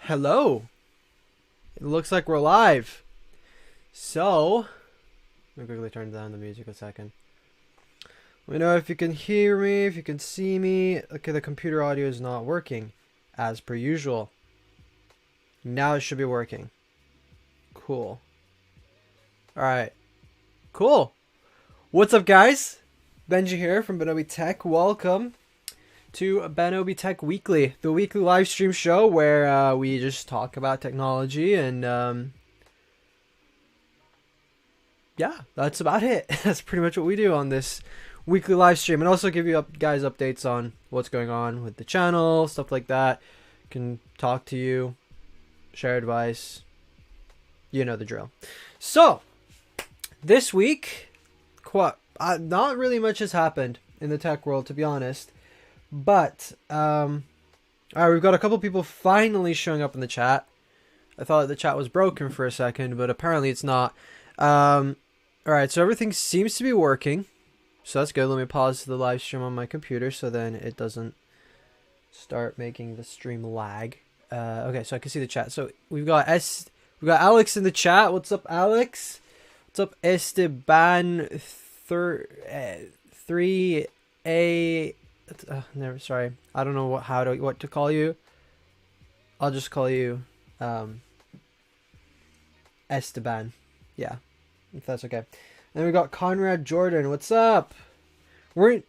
Hello. It looks like we're live. So, let me quickly turn down the music a second. Let me know if you can hear me, if you can see me. Okay, the computer audio is not working, as per usual. Now it should be working. Cool. Alright. Cool. What's up, guys? Benji here from BenObi Tech. Welcome to BenObi Tech Weekly, the weekly live stream show where we just talk about technology and yeah, that's about it. That's pretty much what we do on this weekly live stream, and also give you guys updates on what's going on with the channel, stuff like that. Can talk to you, share advice, you know the drill. So this week, not really much has happened in the tech world, to be honest. But, alright, we've got a couple people finally showing up in the chat. I thought the chat was broken for a second, but apparently it's not. Alright, so everything seems to be working. So that's good. Let me pause the live stream on my computer so then it doesn't start making the stream lag. Okay, so I can see the chat. So we've got Alex in the chat. What's up, Alex? What's up, Esteban 3A? Never. Sorry, I don't know what to call you. I'll just call you Esteban. Yeah, if that's okay. And we got Conrad Jordan. What's up? Wait.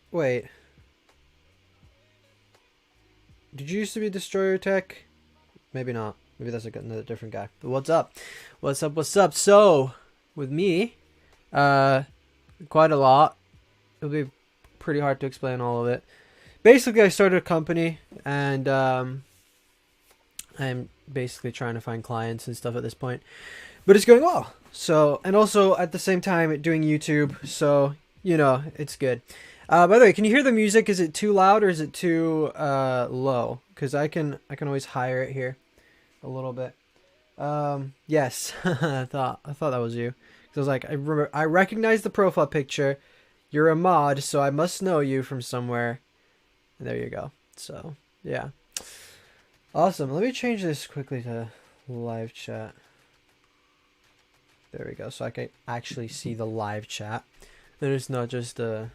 Did you used to be Destroyer Tech? Maybe not. Maybe that's another different guy. But what's up? What's up? So with me, quite a lot. It'll be pretty hard to explain all of it. Basically, I started a company, and I'm basically trying to find clients and stuff at this point, but it's going well. So, and also at the same time doing YouTube, so you know it's good. By the way, can you hear the music? Is it too loud or is it too low? Because I can always higher it here a little bit. Yes, I thought that was you. Because I was like, I recognize the profile picture. You're a mod, so I must know you from somewhere. And there you go. So, yeah. Awesome. Let me change this quickly to live chat. There we go. So I can actually see the live chat. Then it's not just a...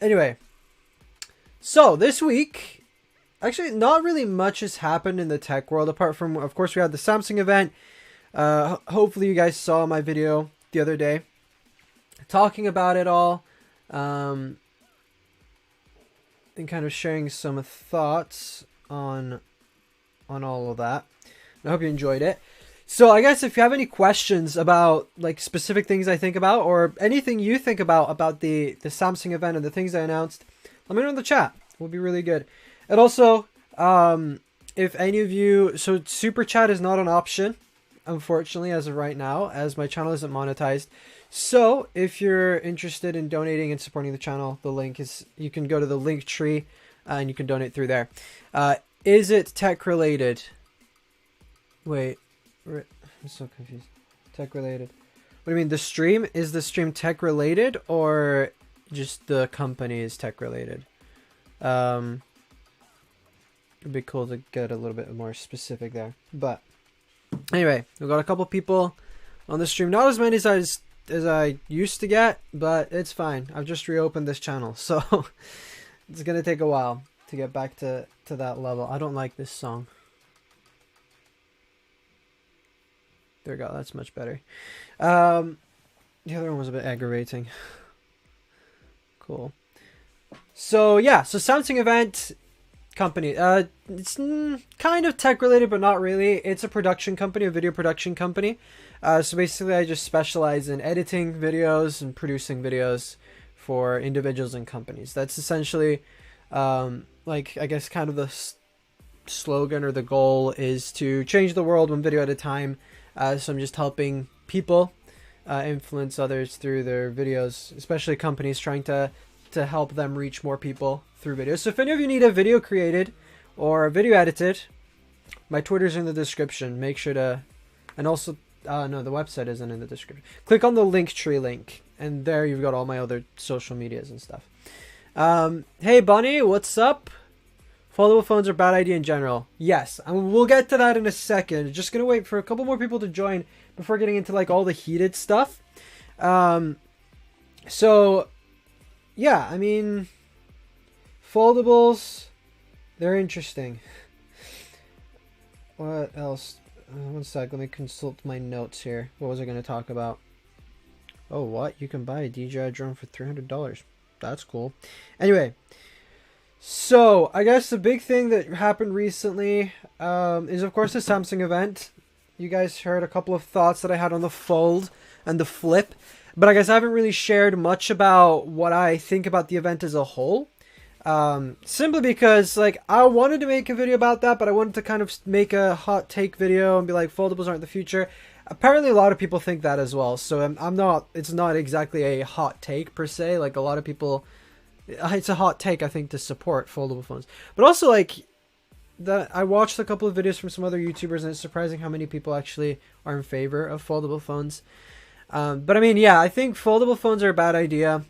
Anyway. So, this week... Actually, not really much has happened in the tech world. Apart from, of course, we had the Samsung event. Hopefully you guys saw my video the other day talking about it all. And kind of sharing some thoughts on all of that. I hope you enjoyed it. So I guess if you have any questions about like specific things I think about, or anything you think about the Samsung event and the things I announced, let me know in the chat. It will be really good. And also, if any of you, so super chat is not an option, unfortunately, as of right now, as my channel isn't monetized. So if you're interested in donating and supporting the channel, the link is, you can go to the link tree and you can donate through there. Is it tech related? Wait, I'm so confused. Tech related. What do you mean? The stream, is the stream tech related or just the company is tech related? It'd be cool to get a little bit more specific there. But anyway, we've got a couple people on the stream. Not as many as I used to get, but it's fine. I've just reopened this channel, so it's gonna take a while to get back to that level. I don't like this song. There we go. That's much better. The other one was a bit aggravating. Cool. So yeah, so Samsung event company. It's kind of tech related, but not really. It's a production company, a video production company. So basically I just specialize in editing videos and producing videos for individuals and companies. That's essentially, like, I guess kind of the slogan or the goal is to change the world one video at a time. So I'm just helping people influence others through their videos, especially companies trying to help them reach more people through videos. So if any of you need a video created or a video edited, my Twitter's in the description. Make sure to, and also, no, the website isn't in the description. Click on the Linktree link, and there you've got all my other social medias and stuff. Hey Bunny, what's up? Foldable phones are a bad idea in general. Yes, and we'll get to that in a second. Just gonna wait for a couple more people to join before getting into like all the heated stuff. So yeah, I mean, foldables, they're interesting. What else? One sec, let me consult my notes here. What was I going to talk about? Oh, what? You can buy a DJI drone for $300. That's cool. Anyway, so I guess the big thing that happened recently is, of course, the Samsung event. You guys heard a couple of thoughts that I had on the Fold and the Flip. But I guess I haven't really shared much about what I think about the event as a whole. Simply because, like, I wanted to make a video about that, but I wanted to kind of make a hot take video and be like, foldables aren't the future. Apparently, a lot of people think that as well. So I'm not, it's not exactly a hot take per se. Like, a lot of people, it's a hot take, I think, to support foldable phones. But also, like, I watched a couple of videos from some other YouTubers, and it's surprising how many people actually are in favor of foldable phones. But I mean, yeah, I think foldable phones are a bad idea.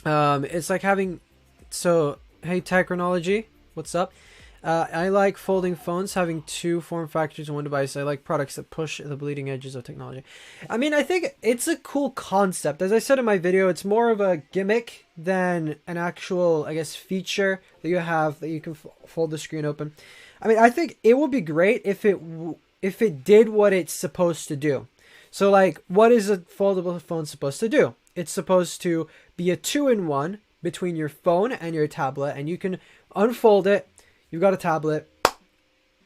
It's like having, so, hey, Technology, what's up? I like folding phones, having two form factors in one device. I like products that push the bleeding edges of technology. I mean, I think it's a cool concept. As I said in my video, it's more of a gimmick than an actual, I guess, feature that you have that you can fold the screen open. I mean, I think it would be great if it did what it's supposed to do. So, like, what is a foldable phone supposed to do? It's supposed to be a 2-in-1 between your phone and your tablet, and you can unfold it. You've got a tablet,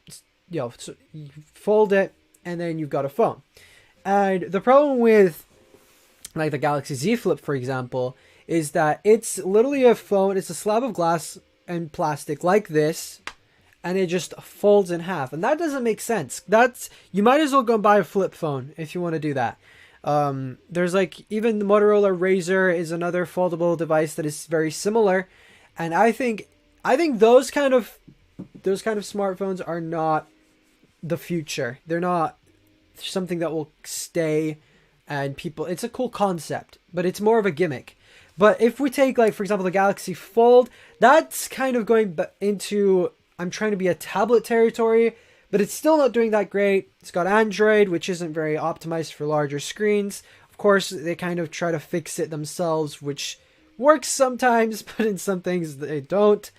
so you fold it, and then you've got a phone. And the problem with, like, the Galaxy Z Flip, for example, is that it's literally a phone. It's a slab of glass and plastic like this, and it just folds in half. And that doesn't make sense. You might as well go and buy a flip phone if you want to do that. There's, like, even the Motorola Razr is another foldable device that is very similar. And I think those kind of smartphones are not the future. They're not something that will stay, and people, it's a cool concept, but it's more of a gimmick. But if we take, like, for example, the Galaxy Fold, that's kind of going into, I'm trying to be a tablet territory, but it's still not doing that great. It's got Android, which isn't very optimized for larger screens. Of course, they kind of try to fix it themselves, which works sometimes, but in some things they don't.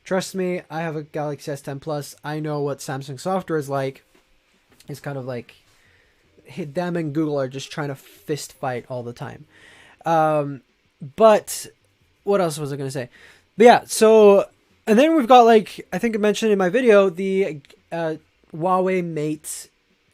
Trust me, I have a Galaxy S10 Plus. I know what Samsung software is like. It's kind of like them and Google are just trying to fist fight all the time. But what else was I going to say? But yeah, so, and then we've got, like, I think I mentioned in my video, the Huawei Mate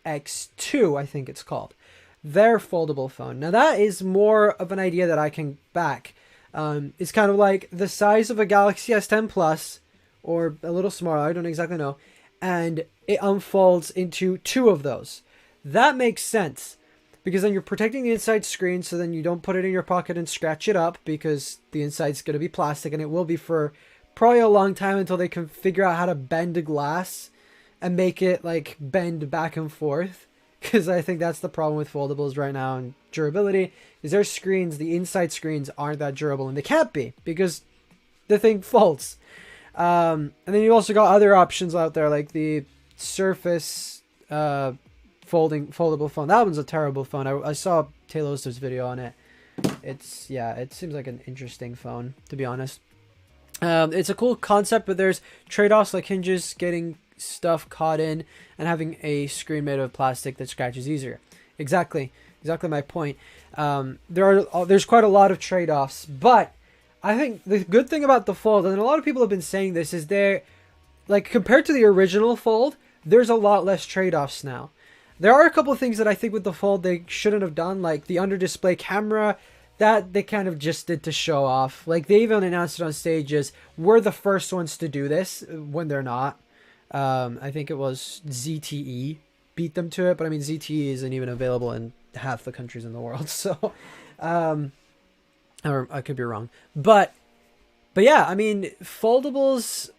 X2, I think it's called. Their foldable phone. Now that is more of an idea that I can back. It's kind of like the size of a Galaxy S10 Plus, or a little smaller, I don't exactly know, and it unfolds into two of those. That makes sense, because then you're protecting the inside screen, so then you don't put it in your pocket and scratch it up, because the inside's going to be plastic, and it will be for probably a long time until they can figure out how to bend a glass and make it, like, bend back and forth. Because I think that's the problem with foldables right now and durability, is their screens, the inside screens, aren't that durable, and they can't be because the thing folds. And then you also got other options out there, like the Surface foldable phone. That one's a terrible phone. I saw Taylor's video on it. It seems like an interesting phone, to be honest. It's a cool concept, but there's trade-offs like hinges getting stuff caught in and having a screen made of plastic that scratches easier. Exactly my point. There's quite a lot of trade-offs, but I think the good thing about the Fold, and a lot of people have been saying this, is like, compared to the original Fold, there's a lot less trade-offs now. There are a couple of things that I think with the Fold they shouldn't have done, like the under-display camera. That they kind of just did to show off. Like, they even announced it on stage as, we're the first ones to do this, when they're not. I think it was ZTE beat them to it, but I mean, ZTE isn't even available in half the countries in the world, so or I could be wrong, but yeah, I mean, foldables,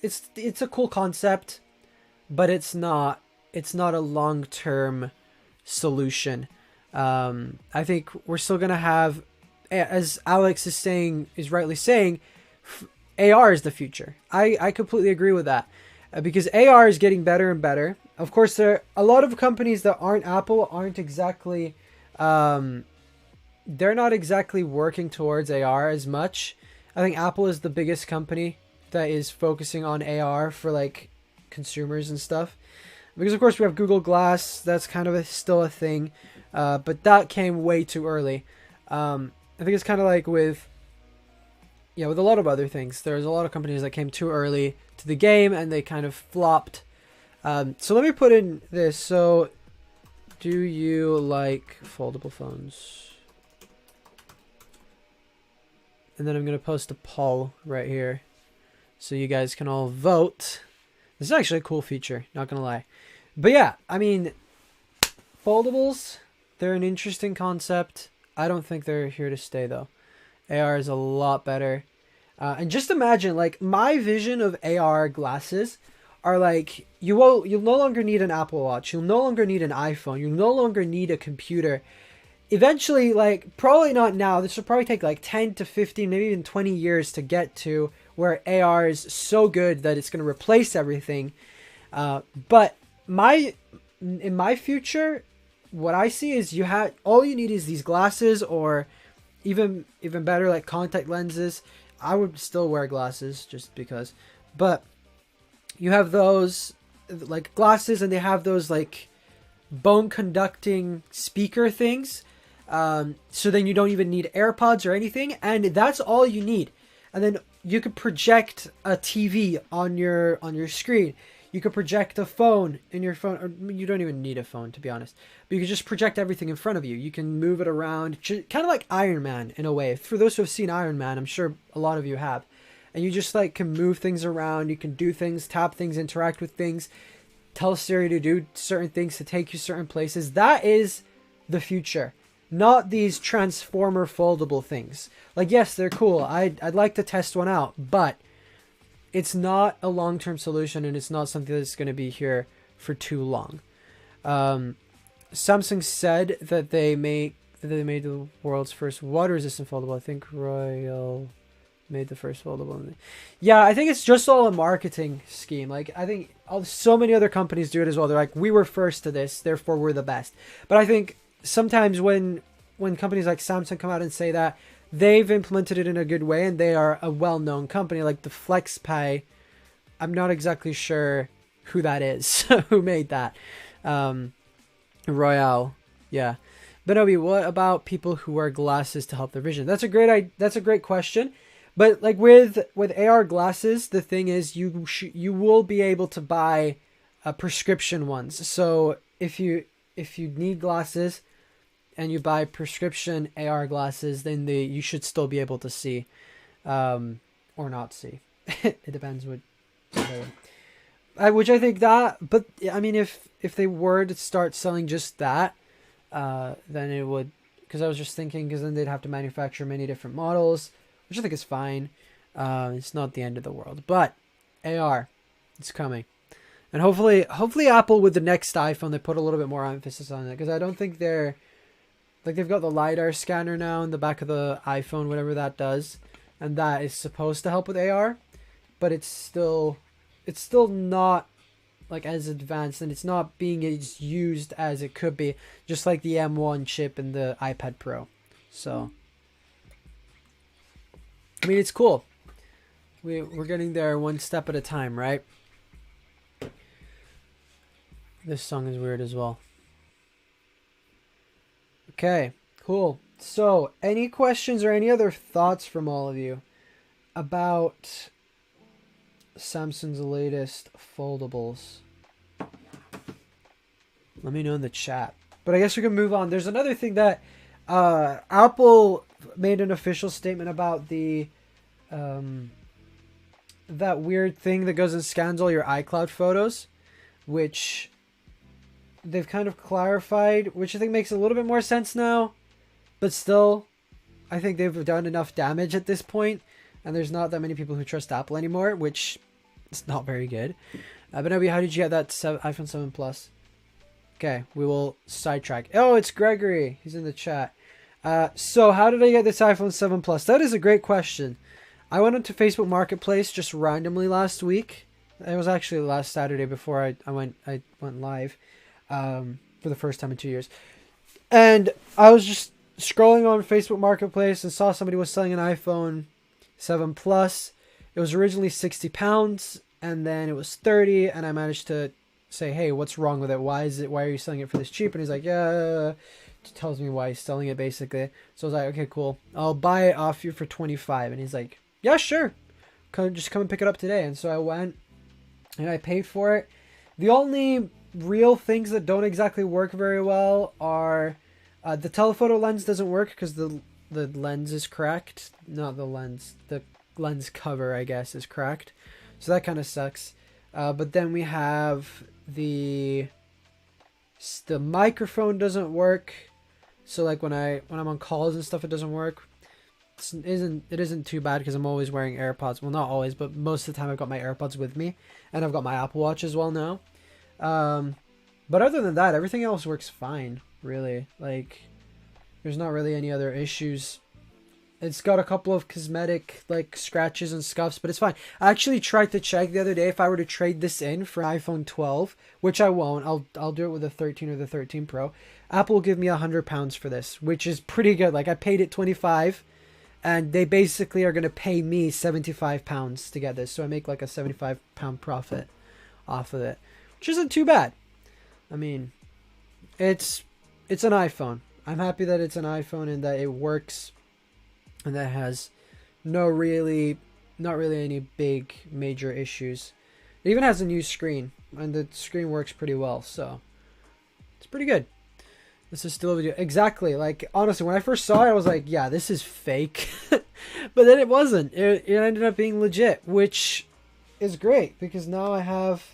it's a cool concept, but it's not a long-term solution. I think we're still gonna have, as Alex is rightly saying, AR is the future. I completely agree with that. Because AR is getting better and better. Of course, there are a lot of companies that aren't Apple aren't exactly, they're not exactly working towards AR as much. I think Apple is the biggest company that is focusing on AR for like consumers and stuff. Because of course we have Google Glass, that's kind of still a thing, but that came way too early. I think it's kind of like with a lot of other things. There's a lot of companies that came too early to the game and they kind of flopped. So let me put in this. So, do you like foldable phones? And then I'm going to post a poll right here so you guys can all vote. This is actually a cool feature, not going to lie. But yeah, I mean, foldables, they're an interesting concept. I don't think they're here to stay though. AR is a lot better. And just imagine, like, my vision of AR glasses are like, you'll no longer need an Apple Watch. You'll no longer need an iPhone. You'll no longer need a computer. Eventually, like, probably not now. This will probably take like 10 to 15, maybe even 20 years to get to where AR is so good that it's going to replace everything. But in my future, what I see is all you need is these glasses, or even better, like contact lenses. I would still wear glasses just because, but you have those like glasses, and they have those like bone conducting speaker things. So then you don't even need AirPods or anything, and that's all you need. And then you could project a TV on your screen. You could project a phone in your phone, or you don't even need a phone, to be honest. But you can just project everything in front of you. You can move it around, kind of like Iron Man in a way. For those who have seen Iron Man, I'm sure a lot of you have. And you just like can move things around. You can do things, tap things, interact with things, tell Siri to do certain things, to take you certain places. That is the future, not these transformer foldable things. Like, yes, they're cool. I'd like to test one out, but it's not a long-term solution, and it's not something that's going to be here for too long. Samsung said that they made the world's first water-resistant foldable. I think Royal made the first foldable. Yeah, I think it's just all a marketing scheme. Like, I think so many other companies do it as well. They're like, we were first to this, therefore we're the best. But I think sometimes when companies like Samsung come out and say that, they've implemented it in a good way, and they are a well-known company. Like the FlexPay, I'm not exactly sure who that is, who made that. Royale, yeah. BenObi, what about people who wear glasses to help their vision? That's a great question. But like with AR glasses, the thing is you will be able to buy prescription ones. So if you need glasses and you buy prescription AR glasses, then you should still be able to see, or not see. It depends what. Which I think that, but I mean, if they were to start selling just that, then it would. Because I was just thinking, because then they'd have to manufacture many different models, which I think is fine. It's not the end of the world, but AR, it's coming. And hopefully Apple with the next iPhone, they put a little bit more emphasis on it, because I don't think they're. Like, they've got the LiDAR scanner now in the back of the iPhone, whatever that does. And that is supposed to help with AR. But it's still not, like, as advanced. And it's not being as used as it could be. Just like the M1 chip in the iPad Pro. So, I mean, it's cool. We're getting there one step at a time, right? This song is weird as well. Okay, cool. So, any questions or any other thoughts from all of you about Samsung's latest foldables? Let me know in the chat. But I guess we can move on. There's another thing that Apple made an official statement about the that weird thing that goes and scans all your iCloud photos, which they've kind of clarified, which I think makes a little bit more sense now. But still, I think they've done enough damage at this point, and there's not that many people who trust Apple anymore, which is not very good. But Obi, how did you get that iPhone 7 Plus? Okay, we will sidetrack. Oh, it's Gregory. He's in the chat. So how did I get this iPhone 7 Plus? That is a great question. I went into Facebook Marketplace just randomly last week. It was actually last Saturday before I went live for the first time in 2 years. And I was just scrolling on Facebook Marketplace and saw somebody was selling an iPhone 7 Plus. It was originally £60 and then it was 30, and I managed to say, hey, what's wrong with it? Why are you selling it for this cheap? And he's like, yeah, tells me why he's selling it basically. So I was like, okay, cool. I'll buy it off you for 25. And he's like, yeah, sure. Just come and pick it up today. And so I went and I paid for it. The only real things that don't exactly work very well are the telephoto lens doesn't work because the lens is cracked. Not the lens. The lens cover, I guess, is cracked. So that kind of sucks. But then we have the microphone doesn't work. So like when I'm on calls and stuff, it doesn't work. It isn't too bad because I'm always wearing AirPods. Well, not always, but most of the time I've got my AirPods with me, and I've got my Apple Watch as well now. But other than that, everything else works fine, really. Like, there's not really any other issues. It's got a couple of cosmetic like scratches and scuffs, but it's fine. I actually tried to check the other day if I were to trade this in for iPhone 12, which I won't. I'll do it with the 13 or the 13 Pro. Apple will give me £100 for this, which is pretty good. Like, I paid it 25, and they basically are gonna pay me £75 to get this, so I make like a £75 profit off of it, which isn't too bad. I mean, it's an iPhone. I'm happy that it's an iPhone and that it works. And that has not really any big major issues. It even has a new screen, and the screen works pretty well, so it's pretty good. This is still a video. Exactly. Like, honestly, when I first saw it, I was like, yeah, this is fake. But then it wasn't. It ended up being legit, which is great because now I have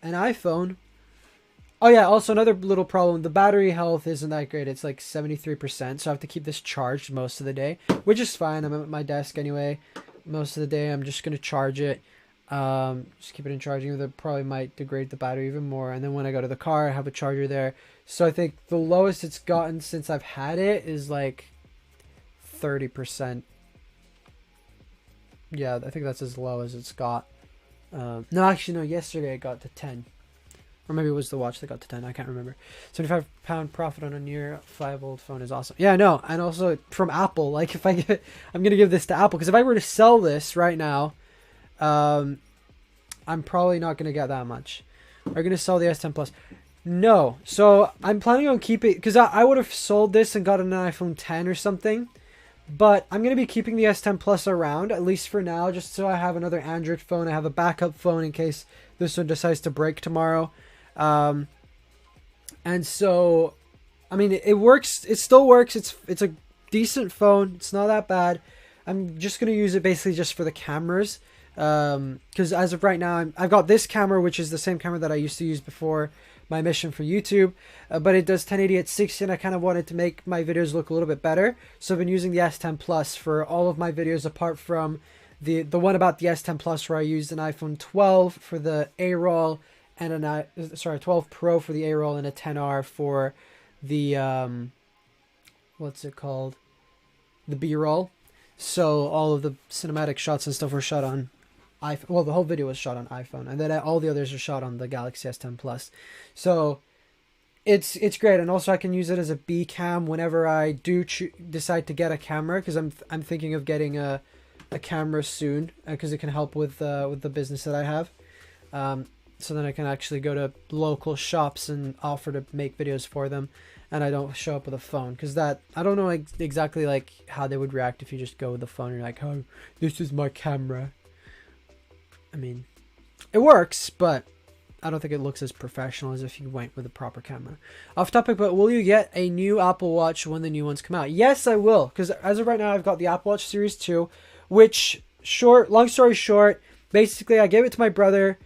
an iPhone. Oh yeah, also another little problem, the battery health isn't that great. It's like 73%, so I have to keep this charged most of the day, which is fine. I'm at my desk anyway. Most of the day I'm just going to charge it. Just keep it in charging. That probably might degrade the battery even more. And then when I go to the car, I have a charger there. So I think the lowest it's gotten since I've had it is like 30%. Yeah, I think that's as low as it's got. No, actually, no, yesterday it got to 10. Or maybe it was the watch that got to 10. I can't remember. £75 profit on a near 5-old phone is awesome. Yeah, no. And also from Apple. Like, if I'm going to give this to Apple. Because if I were to sell this right now, I'm probably not going to get that much. Are you going to sell the S10 Plus? No. So I'm planning on keeping... Because I would have sold this and got an iPhone 10 or something. But I'm going to be keeping the S10 Plus around, at least for now. Just so I have another Android phone. I have a backup phone in case this one decides to break tomorrow. And so, I mean, it works. It still works. It's a decent phone. It's not that bad. I'm just going to use it basically just for the cameras. Because as of right now, I've got this camera, which is the same camera that I used to use before my mission for YouTube. But it does 1080 at 60, and I kind of wanted to make my videos look a little bit better. So I've been using the S10 Plus for all of my videos, apart from the one about the S10 Plus where I used an iPhone 12 for the A-roll, and 12 Pro for the A-roll, and a 10R for the what's it called, the B-roll. So all of the cinematic shots and stuff were shot on iPhone. Well, the whole video was shot on iPhone, and then all the others are shot on the Galaxy S10 Plus. So it's great, and also I can use it as a B cam whenever I do decide to get a camera, because I'm thinking of getting a camera soon, because it can help with the business that I have. So then I can actually go to local shops and offer to make videos for them, and I don't show up with a phone, because that, I don't know exactly like how they would react if you just go with the phone and you're like, oh, this is my camera. I mean, it works, but I don't think it looks as professional as if you went with a proper camera. Off topic, but will you get a new Apple Watch when the new ones come out? Yes, I will, because as of right now, I've got the Apple Watch Series 2, which, long story short, basically I gave it to my brother.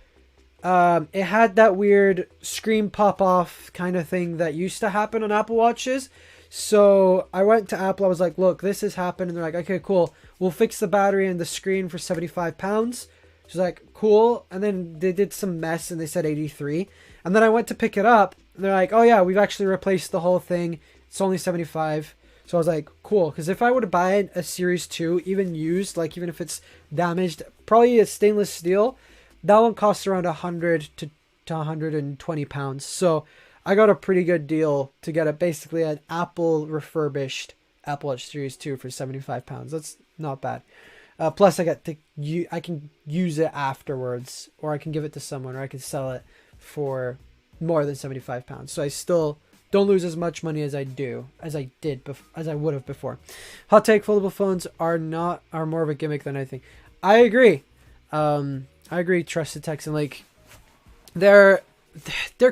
It had that weird screen pop-off kind of thing that used to happen on Apple Watches. So I went to Apple. I was like, look, this has happened. And they're like, okay, cool. We'll fix the battery and the screen for £75. She's like, cool. And then they did some mess and they said 83. And then I went to pick it up. And they're like, oh yeah, we've actually replaced the whole thing. It's only 75. So I was like, cool. Because if I were to buy a Series 2, even used, like even if it's damaged, probably a stainless steel, that one costs around 100 to 120 pounds. So I got a pretty good deal to get it, basically an Apple refurbished Apple Watch Series 2 for 75 pounds. That's not bad. Plus, I can use it afterwards, or I can give it to someone, or I can sell it for more than 75 pounds. So I still don't lose as much money as I would have before. Hot take: foldable phones are more of a gimmick than I think. I agree. I agree. Trusted Texan, like they're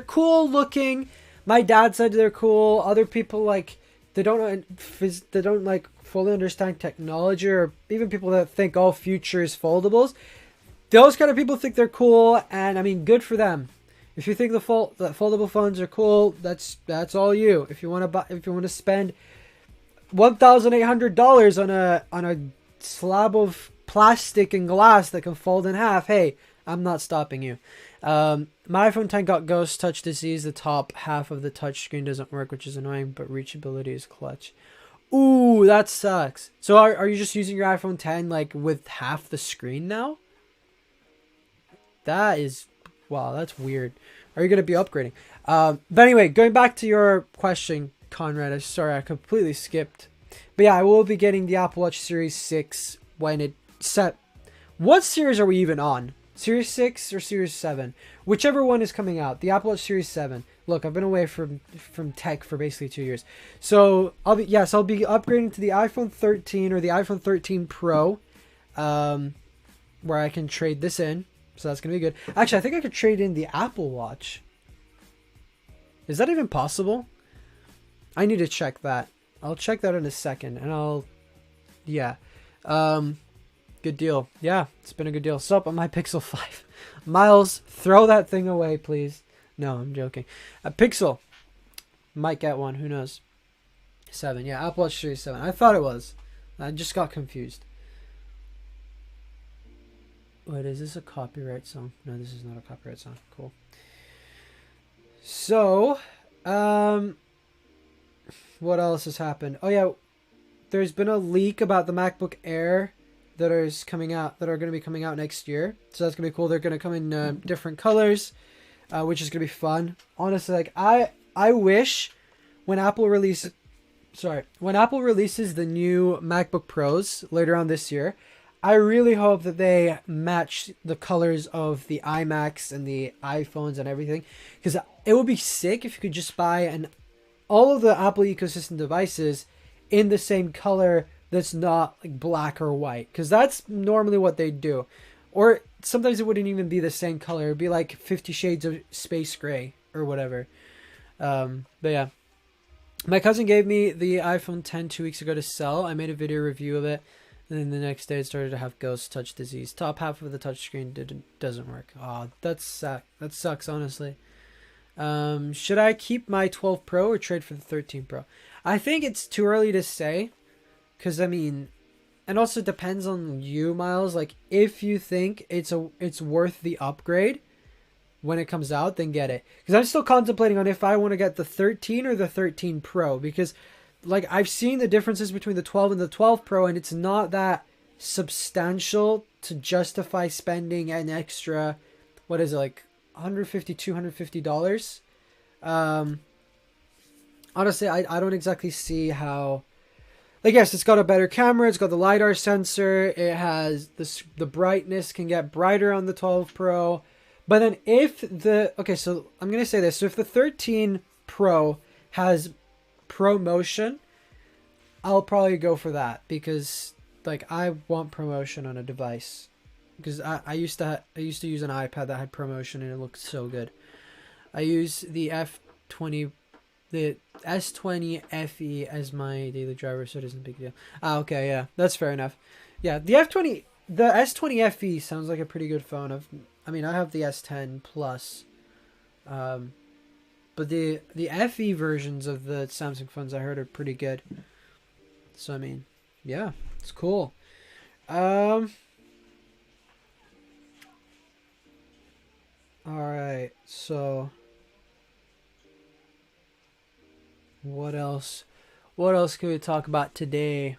cool looking. My dad said they're cool. Other people like they don't like fully understand technology, or even people that think all future is foldables. Those kind of people think they're cool, and I mean, good for them. If you think that foldable phones are cool, that's all you. If you want to spend $1,800 on a slab of plastic and glass that can fold in half, hey, I'm not stopping you. My iPhone 10 got ghost touch disease. The top half of the touchscreen doesn't work, which is annoying, but reachability is clutch. Ooh, that sucks. So are you just using your iPhone 10 like with half the screen now? That is, wow, that's weird. Are you going to be upgrading? But anyway, going back to your question, Conrad, I'm sorry, I completely skipped. But yeah, I will be getting the Apple Watch Series 6 when it's set. What series are we even on? Series 6 or Series 7? Whichever one is coming out. The Apple Watch Series 7. Look, I've been away from tech for basically 2 years. So I'll be upgrading to the iPhone 13 or the iPhone 13 Pro, where I can trade this in. So that's going to be good. Actually, I think I could trade in the Apple Watch. Is that even possible? I need to check that. I'll check that in a second. And yeah. Good deal. Yeah, it's been a good deal. Sup on my Pixel 5. Miles, throw that thing away, please. No, I'm joking. A Pixel. Might get one. Who knows? 7. Yeah, Apple Watch Series 7. I thought it was. I just got confused. Wait, is this a copyright song? No, this is not a copyright song. Cool. So, what else has happened? Oh yeah, there's been a leak about the MacBook Air that are going to be coming out next year. So that's going to be cool. They're going to come in different colors, which is going to be fun. Honestly, like I wish when Apple releases the new MacBook Pros later on this year, I really hope that they match the colors of the iMacs and the iPhones and everything, because it would be sick if you could just buy all of the Apple ecosystem devices in the same color that's not like black or white, because that's normally what they do. Or sometimes it wouldn't even be the same color. It'd be like 50 Shades of Space Gray or whatever. But yeah. My cousin gave me the iPhone 10 2 weeks ago to sell. I made a video review of it. And then the next day it started to have ghost touch disease. Top half of the touchscreen doesn't work. Oh, that sucks, honestly. Should I keep my 12 Pro or trade for the 13 Pro? I think it's too early to say. Because, I mean, and also depends on you, Miles. Like, if you think it's worth the upgrade when it comes out, then get it. Because I'm still contemplating on if I want to get the 13 or the 13 Pro. Because, like, I've seen the differences between the 12 and the 12 Pro, and it's not that substantial to justify spending an extra, what is it, like $150, $250? Honestly, I don't exactly see how. Like, yes, it's got a better camera. It's got the LiDAR sensor. It has the brightness can get brighter on the 12 Pro. But then so I'm going to say this. So if the 13 Pro has ProMotion, I'll probably go for that, because like I want ProMotion on a device, because I used to use an iPad that had ProMotion and it looked so good. I use the S20 FE as my daily driver, so it isn't a big deal. Okay, yeah, that's fair enough. Yeah, the S20 FE sounds like a pretty good phone. I have the S10 Plus, but the FE versions of the Samsung phones I heard are pretty good. So I mean, yeah, it's cool. All right, so what else? What else can we talk about today?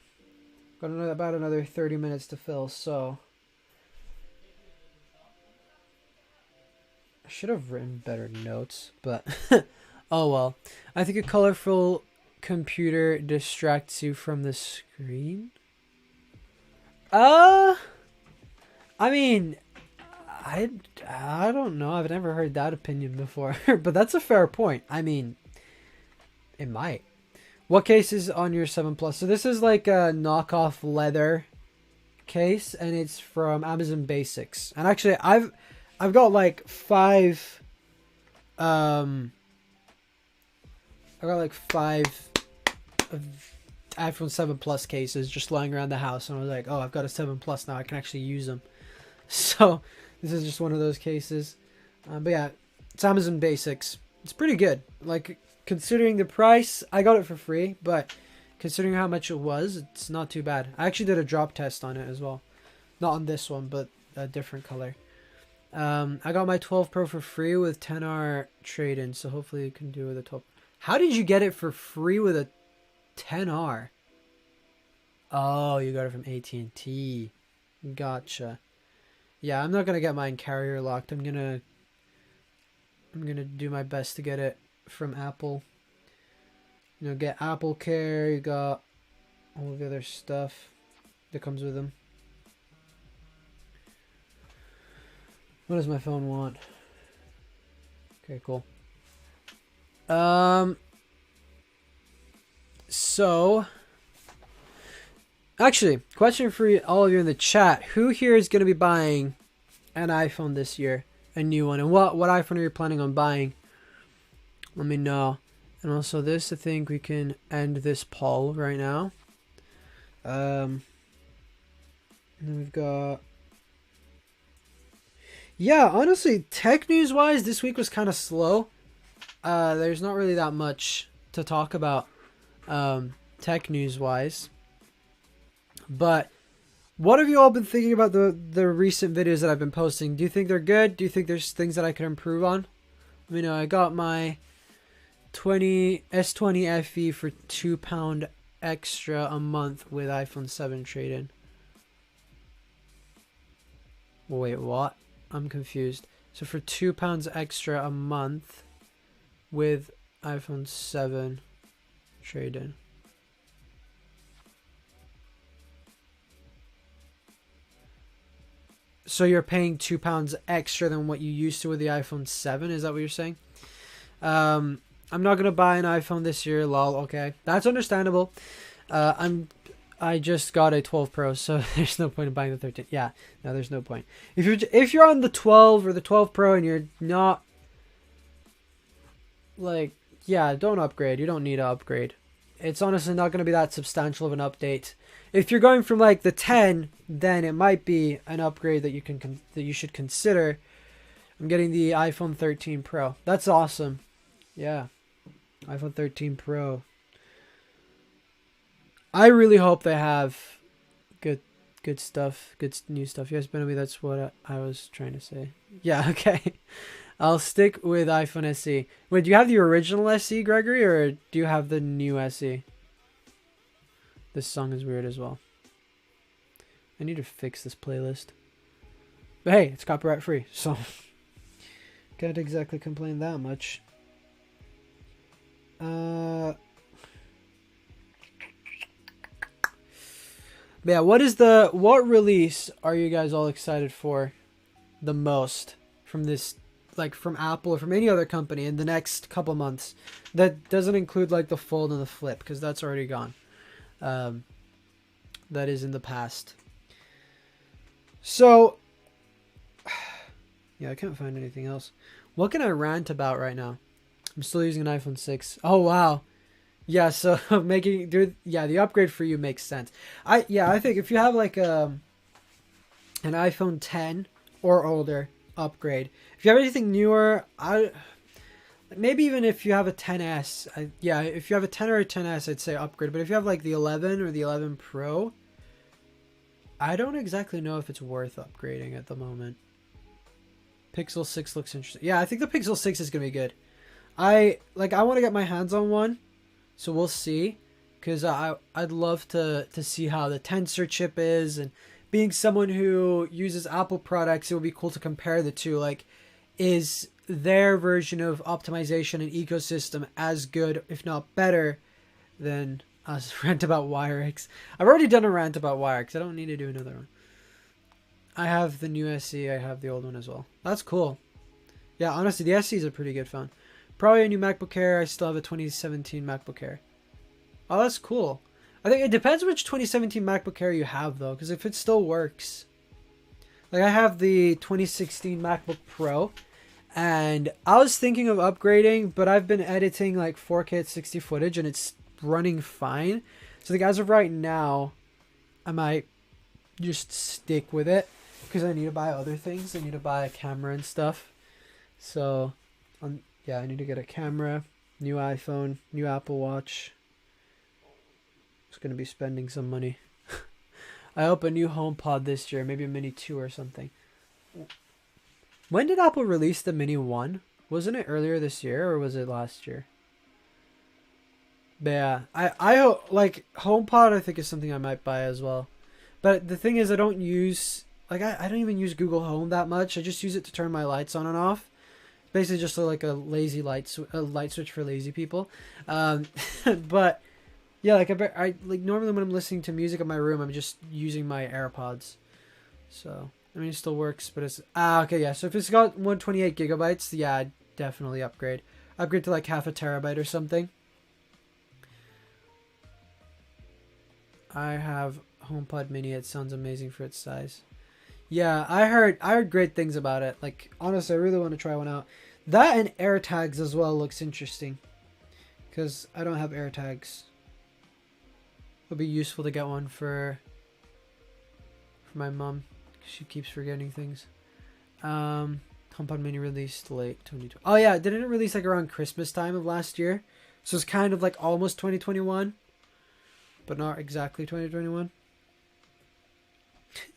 Got about another 30 minutes to fill, so I should have written better notes, but oh well. I think a colorful computer distracts you from the screen. I mean, I don't know. I've never heard that opinion before, but that's a fair point. I mean, it might. What case is on your 7 Plus? So this is like a knockoff leather case, and it's from Amazon Basics. And actually, I've got like 5. I got like 5 of iPhone 7 Plus cases just lying around the house, and I was like, oh, I've got a 7 Plus now. I can actually use them. So this is just one of those cases. But yeah, it's Amazon Basics. It's pretty good. Like, considering the price, I got it for free, but considering how much it was, it's not too bad. I actually did a drop test on it as well. Not on this one, but a different color. I got my 12 Pro for free with 10R trade-in, so hopefully you can do it with a 12. How did you get it for free with a 10R? Oh, you got it from AT&T. Gotcha. Yeah, I'm not gonna get mine carrier locked. I'm gonna do my best to get it from Apple. You know, get Apple Care. You got all the other stuff that comes with them. What does my phone want? Okay, cool. So actually, question for all of you in the chat: who here is going to be buying an iPhone this year, a new one, and what iPhone are you planning on buying? Let me know. And also this, I think we can end this poll right now. And then we've got, yeah, honestly, tech news wise, this week was kind of slow. There's not really that much to talk about tech news wise. But what have you all been thinking about the recent videos that I've been posting? Do you think they're good? Do you think there's things that I could improve on? Let me know. I got my S20 FE for £2 extra a month with iPhone 7 trade-in. Wait, what? I'm confused. So for £2 extra a month with iPhone 7 trade-in. So you're paying £2 extra than what you used to with the iPhone 7? Is that what you're saying? I'm not gonna buy an iPhone this year, lol. Okay, that's understandable. I just got a 12 Pro, so there's no point in buying the 13. Yeah, no, there's no point. If you're on the 12 or the 12 Pro and you're not, like, yeah, don't upgrade. You don't need to upgrade. It's honestly not going to be that substantial of an update. If you're going from like the 10, then it might be an upgrade that you should consider. I'm getting the iPhone 13 Pro. That's awesome. Yeah, iPhone 13 Pro. I really hope they have good stuff, good new stuff. Yes, BenObi, that's what I was trying to say. Yeah, okay. I'll stick with iPhone SE. Wait, do you have the original SE, Gregory, or do you have the new SE? This song is weird as well. I need to fix this playlist. But hey, it's copyright free, so can't exactly complain that much. Yeah, what release are you guys all excited for the most from this, like from Apple or from any other company in the next couple months? That doesn't include like the Fold and the Flip, because that's already gone. That is in the past. So yeah, I can't find anything else. What can I rant about right now? I'm still using an iPhone 6. Oh wow. Yeah, so the upgrade for you makes sense. I think if you have like an iPhone 10 or older, upgrade. If you have anything newer, maybe even if you have a 10s, if you have a 10 or a 10s, I'd say upgrade. But if you have like the 11 or the 11 Pro, I don't exactly know if it's worth upgrading at the moment. Pixel 6 looks interesting. Yeah, I think the Pixel 6 is gonna be good. I want to get my hands on one. So we'll see. because I'd love to see how the tensor chip is, and being someone who uses Apple products, it would be cool to compare the two. Like, is their version of optimization and ecosystem as good, if not better, than us? Rant about WireX. I've already done a rant about WireX. I don't need to do another one. I have the new SE. I have the old one as well. That's cool. Yeah, honestly, the SE is a pretty good phone. Probably a new MacBook Air. I still have a 2017 MacBook Air. Oh, that's cool. I think it depends which 2017 MacBook Air you have, though, because if it still works. Like, I have the 2016 MacBook Pro, and I was thinking of upgrading, but I've been editing like 4K at 60 footage, and it's running fine. So, like, as of right now, I might just stick with it, because I need to buy other things. I need to buy a camera and stuff. So, yeah, I need to get a camera, new iPhone, new Apple Watch. Just going to be spending some money. I hope a new HomePod this year, maybe a Mini 2 or something. When did Apple release the Mini 1? Wasn't it earlier this year, or was it last year? But yeah, I hope, like, HomePod I think is something I might buy as well. But the thing is, I don't use, like, I don't even use Google Home that much. I just use it to turn my lights on and off. Basically just like a lazy light switch for lazy people. But yeah, like I like normally when I'm listening to music in my room, I'm just using my AirPods. So I mean, it still works, but it's okay. Yeah, so if it's got 128 gigabytes, yeah, I'd definitely upgrade. Upgrade to like half a terabyte or something. I have HomePod Mini. It sounds amazing for its size. Yeah, I heard great things about it. Like, honestly, I really want to try one out. That and AirTags as well looks interesting, because I don't have AirTags. It would be useful to get one for my mom. She keeps forgetting things. HomePod Mini released late 2020. Oh yeah, didn't it release like around Christmas time of last year? So it's kind of like almost 2021, but not exactly 2021.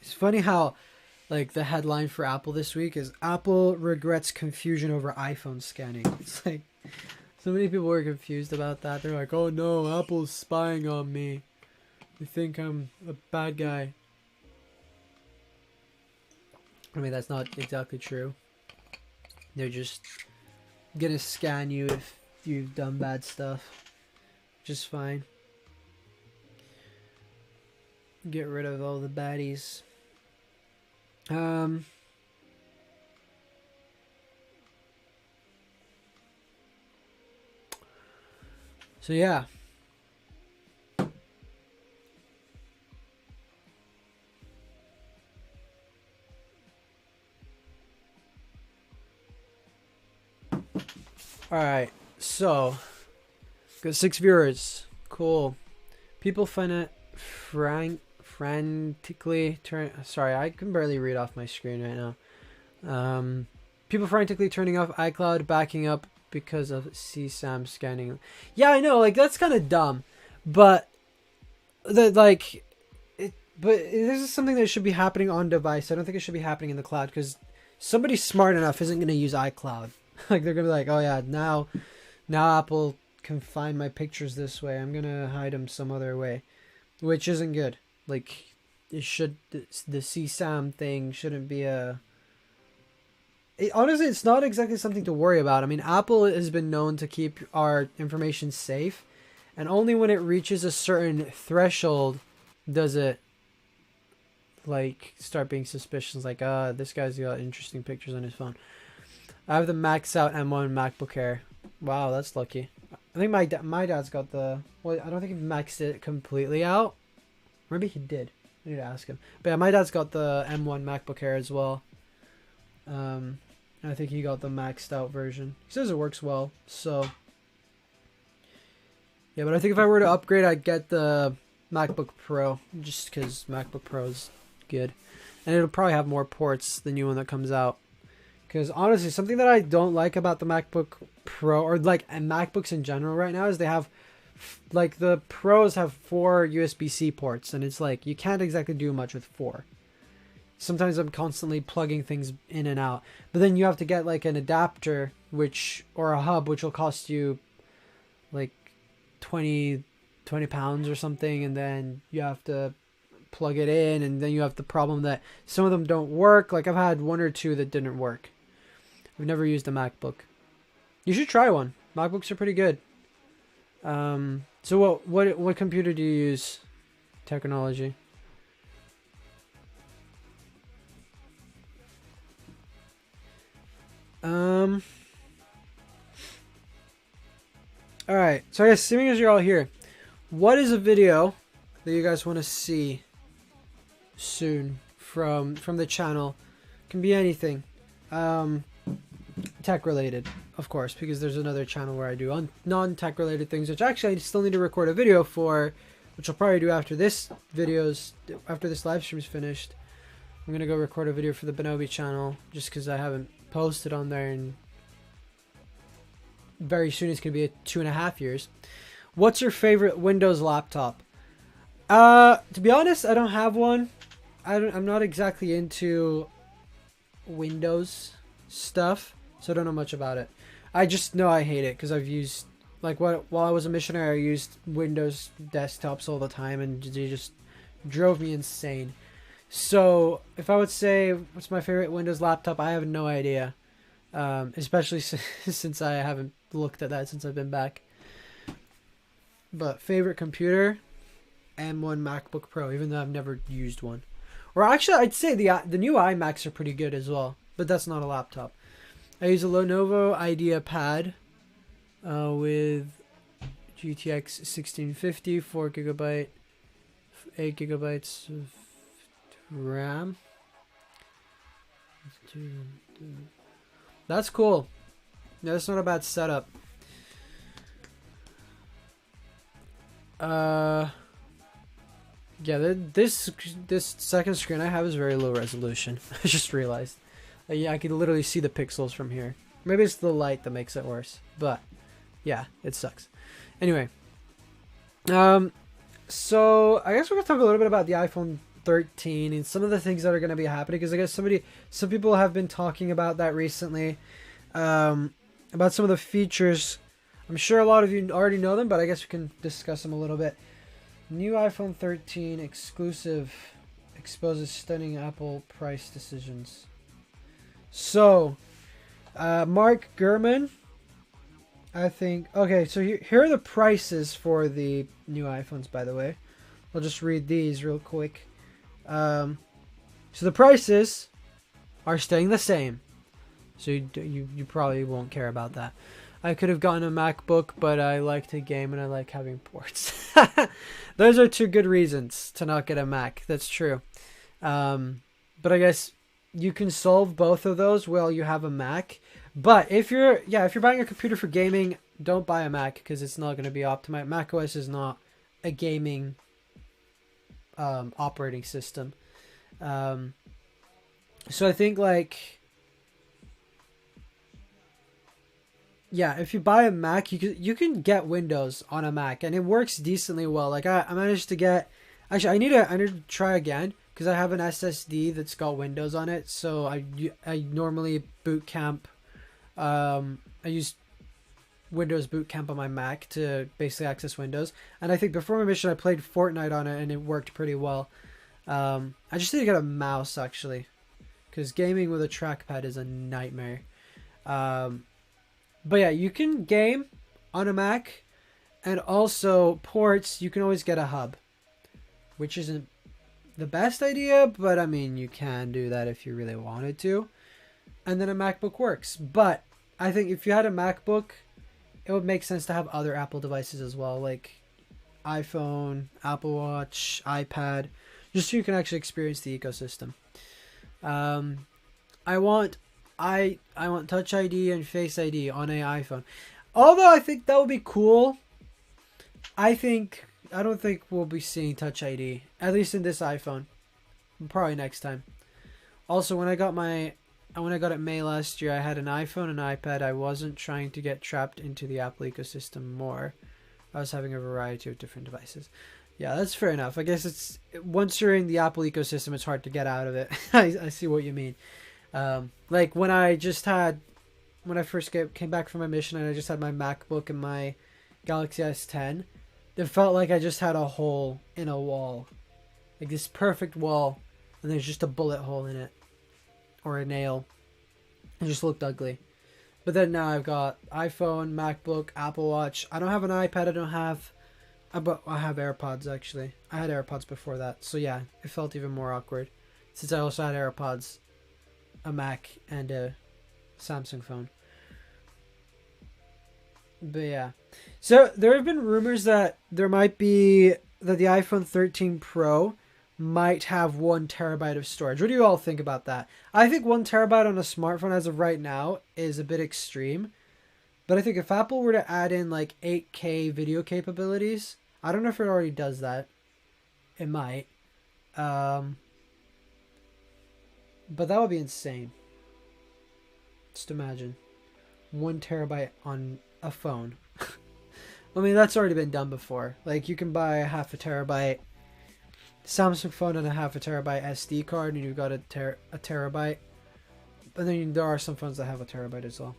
It's funny how, like, the headline for Apple this week is Apple regrets confusion over iPhone scanning. It's like, so many people were confused about that. They're like, oh no, Apple's spying on me. They think I'm a bad guy. I mean, that's not exactly true. They're just gonna scan you if you've done bad stuff. Just fine. Get rid of all the baddies. So yeah. Alright, so got 6 viewers. Cool. People find it frantically sorry, I can barely read off my screen right now. People frantically turning off iCloud backing up because of CSAM scanning. Yeah, I know, like, that's kind of dumb, but this is something that should be happening on device. I don't think it should be happening in the cloud, because somebody smart enough isn't going to use iCloud. Like, they're going to be like, oh yeah, now Apple can find my pictures this way. I'm going to hide them some other way, which isn't good. Like, the CSAM thing shouldn't be honestly, it's not exactly something to worry about. I mean, Apple has been known to keep our information safe, and only when it reaches a certain threshold does it, like, start being suspicious. Like, this guy's got interesting pictures on his phone. I have the maxed out M1 MacBook Air. Wow, that's lucky. I think my dad's got the... Well, I don't think he maxed it completely out. Maybe he did. I need to ask him. But yeah, my dad's got the M1 MacBook Air as well. I think he got the maxed out version. He says it works well, so... Yeah, but I think if I were to upgrade, I'd get the MacBook Pro. Just because MacBook Pro is good. And it'll probably have more ports, the new one that comes out. Because honestly, something that I don't like about the MacBook Pro, or like MacBooks in general right now, is they have, like, the Pros have 4 USB-C ports, and it's like, you can't exactly do much with 4. Sometimes I'm constantly plugging things in and out. But then you have to get like an adapter, or a hub, which will cost you like $20 20 pounds or something, and then you have to plug it in, and then you have the problem that some of them don't work. Like I've had one or two that didn't work. I've never used a MacBook. You should try one. MacBooks are pretty good. So what computer do you use? Technology. All right. So I guess assuming as you're all here, what is a video that you guys want to see soon from the channel? Can be anything. Tech related, of course, because there's another channel where I do non-tech related things, which actually I still need to record a video for, which I'll probably do after this live stream is finished. I'm gonna go record a video for the BenObi channel just because I haven't posted on there, and very soon it's gonna be 2.5 years. What's your favorite Windows laptop? To be honest, I don't have one. I'm not exactly into Windows stuff, so I don't know much about it. I just know I hate it because I've used, like, while I was a missionary, I used Windows desktops all the time, and they just drove me insane. So if I would say what's my favorite Windows laptop, I have no idea, especially since I haven't looked at that since I've been back. But favorite computer, M1 MacBook Pro, even though I've never used one. Or actually, I'd say the new iMacs are pretty good as well, but that's not a laptop. I use a Lenovo IDEA pad with GTX 1650, 4GB, 8GB of RAM. That's cool. Yeah, that's not a bad setup. Yeah, this second screen I have is very low resolution. I just realized. Yeah, I can literally see the pixels from here. Maybe it's the light that makes it worse, but yeah, it sucks. Anyway, so I guess we're gonna talk a little bit about the iPhone 13 and some of the things that are gonna be happening, because I guess some people have been talking about that recently, about some of the features. I'm sure a lot of you already know them, but I guess we can discuss them a little bit. New iPhone 13 exclusive exposes stunning Apple price decisions. So, Mark Gurman, I think. Okay, so here are the prices for the new iPhones, by the way. I'll just read these real quick. So the prices are staying the same. So you probably won't care about that. I could have gotten a MacBook, but I like to game and I like having ports. Those are two good reasons to not get a Mac. That's true. But I guess you can solve both of those while you have a Mac. But if you're buying a computer for gaming, don't buy a Mac because it's not going to be optimized. macOS is not a gaming operating system. So I think, like, yeah, if you buy a Mac, you can get Windows on a Mac, and it works decently well. Like I managed to get, actually I need to try again because I have an SSD that's got Windows on it. So I normally boot camp. I use Windows Boot Camp on my Mac to basically access Windows. And I think before my mission, I played Fortnite on it, and it worked pretty well. I just need to get a mouse, actually, because gaming with a trackpad is a nightmare. But yeah, you can game on a Mac, and also ports, you can always get a hub, which isn't the best idea, but I mean, you can do that if you really wanted to. And then a MacBook works. But I think if you had a MacBook, it would make sense to have other Apple devices as well, like iPhone, Apple Watch, iPad, just so you can actually experience the ecosystem. I want Touch ID and Face ID on an iPhone. Although I think that would be cool. I don't think we'll be seeing Touch ID, at least in this iPhone. Probably next time. Also, when I got it May last year, I had an iPhone and iPad. I wasn't trying to get trapped into the Apple ecosystem more. I was having a variety of different devices. Yeah, that's fair enough. I guess once you're in the Apple ecosystem, it's hard to get out of it. I see what you mean. Like when I first came back from my mission and I just had my MacBook and my Galaxy S10, it felt like I just had a hole in a wall. Like this perfect wall, and there's just a bullet hole in it. Or a nail. It just looked ugly. But then now I've got iPhone, MacBook, Apple Watch. I don't have an iPad. But I have AirPods actually. I had AirPods before that. So yeah, it felt even more awkward. Since I also had AirPods, a Mac, and a Samsung phone. But yeah. So there have been rumors that the iPhone 13 Pro might have 1 terabyte of storage. What do you all think about that? I think 1 terabyte on a smartphone as of right now is a bit extreme. But I think if Apple were to add in like 8K video capabilities, I don't know if it already does that. It might. But that would be insane. Just imagine. 1 terabyte on a phone. I mean, that's already been done before. Like, you can buy a half a terabyte Samsung phone and a half a terabyte SD card, and you've got a terabyte. And then there are some phones that have a terabyte as well.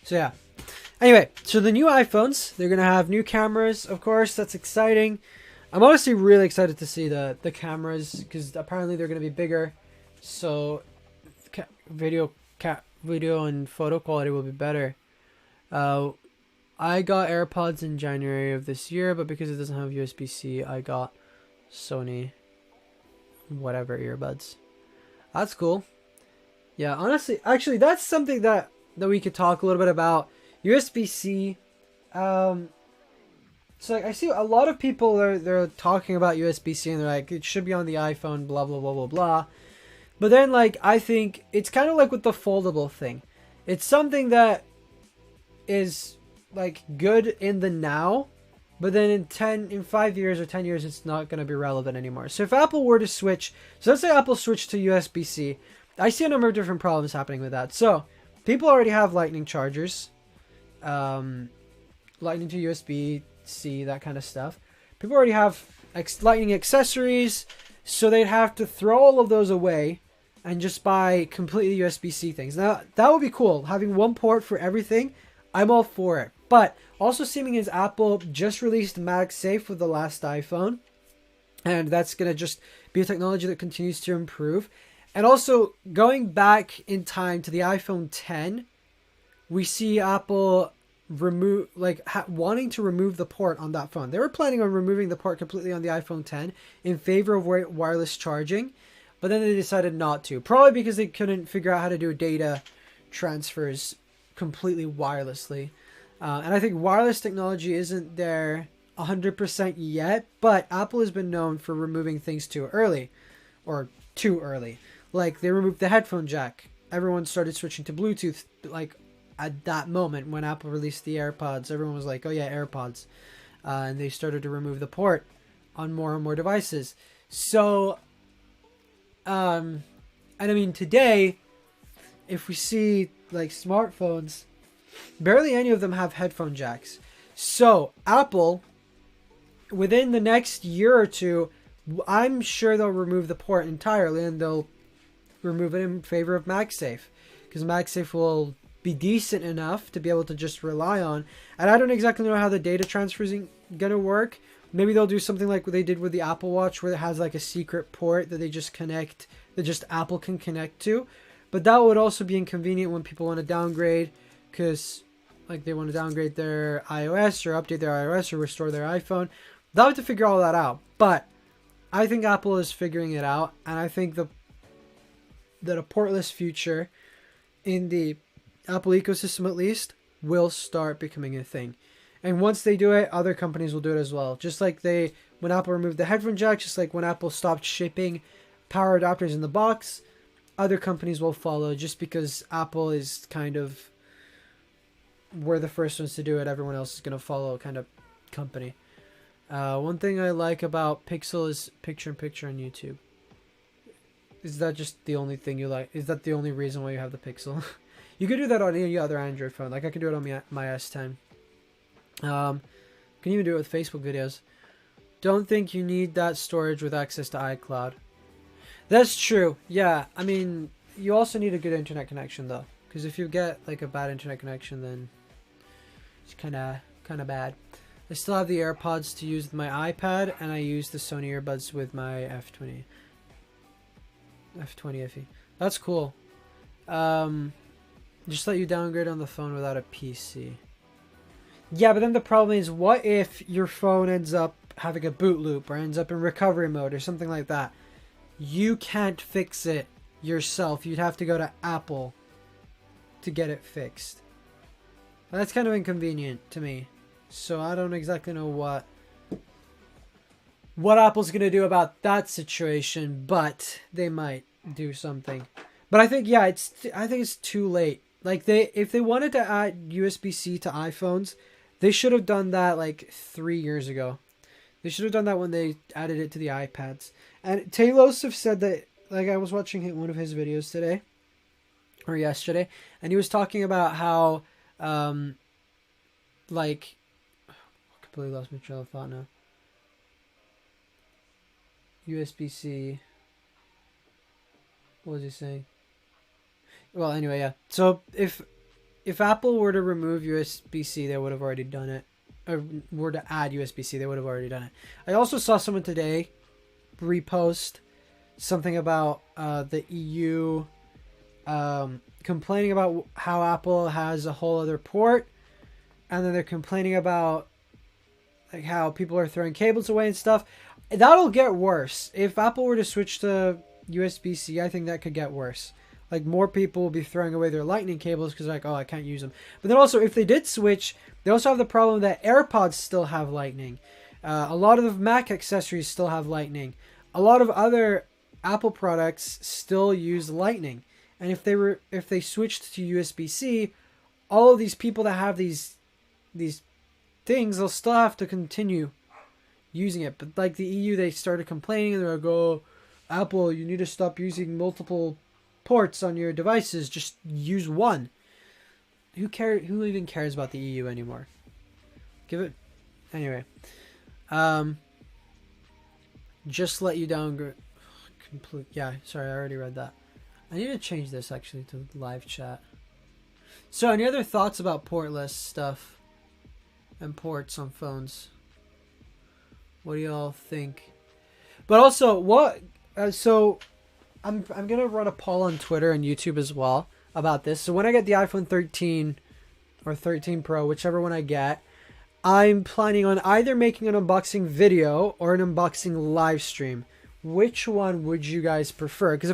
So yeah. Anyway, so the new iPhones, they're going to have new cameras, of course. That's exciting. I'm honestly really excited to see the cameras, because apparently they're going to be bigger. So video and photo quality will be better. I got AirPods in January of this year, but because it doesn't have USB-C, I got Sony whatever earbuds. That's cool. Yeah, honestly, actually, that's something that we could talk a little bit about. USB-C. So like, I see a lot of people they're talking about USB-C and they're like, it should be on the iPhone, blah blah blah blah blah. But then like, I think it's kind of like with the foldable thing. It's something that is like good in the now, but then in 5 years or 10 years it's not going to be relevant anymore. So if Apple were to switch, so let's say Apple switched to USB-C, I see a number of different problems happening with that. So people already have Lightning chargers. Lightning to USB-C, that kind of stuff. People already have Lightning accessories, so they'd have to throw all of those away and just buy completely USB-C things. Now, that would be cool. Having one port for everything, I'm all for it. But also seeming as Apple just released MagSafe with the last iPhone, and that's going to just be a technology that continues to improve. And also, going back in time to the iPhone 10, we see Apple wanting to remove the port on that phone. They were planning on removing the port completely on the iPhone 10 in favor of wireless charging, but then they decided not to. Probably because they couldn't figure out how to do data transfers completely wirelessly. And I think wireless technology isn't there 100% yet, but Apple has been known for removing things too early. Or too early. Like, they removed the headphone jack. Everyone started switching to Bluetooth, like, at that moment when Apple released the AirPods. Everyone was like, oh yeah, AirPods. And they started to remove the port on more and more devices. So, and I mean, today, if we see, like, smartphones, barely any of them have headphone jacks. So, Apple, within the next year or two, I'm sure they'll remove the port entirely, and they'll remove it in favor of MagSafe, because MagSafe will be decent enough to be able to just rely on. And I don't exactly know how the data transfer is gonna work. Maybe they'll do something like what they did with the Apple Watch, where it has like a secret port that they just connect, that just Apple can connect to. But that would also be inconvenient when people want to downgrade, because like they want to downgrade their iOS or update their iOS or restore their iPhone. They'll have to figure all that out. But I think Apple is figuring it out, and I think that a portless future in the Apple ecosystem, at least, will start becoming a thing. And once they do it, other companies will do it as well. Just like when Apple removed the headphone jack, just like when Apple stopped shipping power adapters in the box, other companies will follow, just because Apple is kind of, we're the first ones to do it, everyone else is going to follow kind of company. One thing I like about Pixel is picture-in-picture on YouTube. Is that just the only thing you like? Is that the only reason why you have the Pixel? You could do that on any other Android phone. Like, I could do it on my S10. Can even do it with Facebook videos. Don't think you need that storage with access to iCloud. That's true. Yeah, I mean, you also need a good internet connection though, because if you get like a bad internet connection, then it's kind of bad. I still have the AirPods to use with my iPad, and I use the Sony earbuds with my F20 FE. That's cool. Just let you downgrade on the phone without a PC. Yeah, but then the problem is, what if your phone ends up having a boot loop or ends up in recovery mode or something like that? You can't fix it yourself. You'd have to go to Apple to get it fixed. That's kind of inconvenient to me. So I don't exactly know what Apple's going to do about that situation, but they might do something. But I think, yeah, I think it's too late. Like, if they wanted to add USB-C to iPhones, they should have done that like 3 years ago. They should have done that when they added it to the iPads. And Talos have said that, like, I was watching one of his videos today or yesterday, and he was talking about how like, I completely lost my trail of thought now. USB-C. What was he saying? Well, anyway, yeah. So if Apple were to remove USB-C, they would have already done it. Or were to add USB-C, they would have already done it. I also saw someone today repost something about the EU complaining about how Apple has a whole other port, and then they're complaining about like how people are throwing cables away and stuff. That'll get worse. If Apple were to switch to USB-C, I think that could get worse. Like, more people will be throwing away their lightning cables because like, oh, I can't use them. But then also, if they did switch, they also have the problem that AirPods still have lightning. A lot of the Mac accessories still have lightning. A lot of other Apple products still use lightning. And if they switched to USB-C, all of these people that have these things, they'll still have to continue using it. But like the EU, they started complaining and they're like, oh, Apple, you need to stop using multiple ports on your devices. Just use one. Who even cares about the EU anymore? Give it anyway. Just let you down. Yeah, sorry, I already read that. I need to change this actually to live chat. So, any other thoughts about portless stuff and ports on phones? What do y'all think? But also, what? So, I'm gonna run a poll on Twitter and YouTube as well about this. So when I get the iPhone 13 or 13 Pro, whichever one I get, I'm planning on either making an unboxing video or an unboxing live stream. Which one would you guys prefer? Because